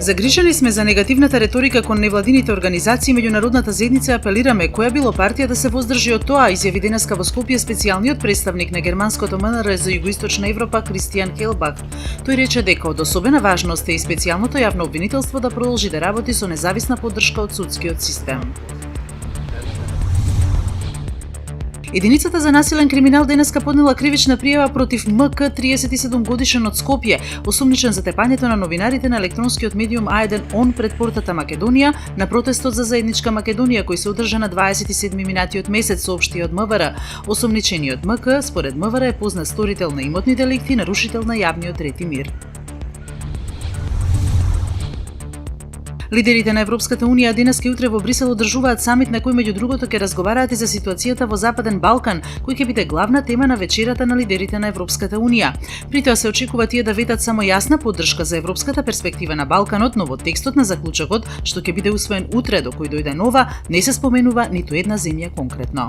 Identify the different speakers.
Speaker 1: Загрижени сме за негативната реторика кон невладините организации и меѓународната заедница апелираме која било партија да се воздржи од тоа, изјави денеска во Скопје специјалниот представник на германското МНР за Југоисточна Европа Кристијан Хелбах. Тој рече дека од особена важност е и специјалното јавно обвинителство да продолжи да работи со независна поддршка од судскиот систем. Единицата за насилен криминал денеска поднела кривична пријава против МК, 37 годишен од Скопје, осумничен за тепањето на новинарите на електронскиот медиум А1 ОН пред портата Македонија на протестот за заедничка Македонија кој се одржа на 27 минатиот месец, соопшти од МВР. Осумничениот МК, според МВР, е познат сторител на имотни деликти и нарушител на јавниот ред и мир. Лидерите на Европската Унија денеска и утре во Брисел одржуваат самит на кој меѓу другото ќе разговараат и за ситуацијата во Западен Балкан, кој ќе биде главна тема на вечерата на лидерите на Европската Унија. При тоа се очекува тие да ветат само јасна поддршка за европската перспектива на Балканот, но во текстот на заклучокот, што ќе биде усвоен утре до кој дојде нова, не се споменува ниту една земја конкретно.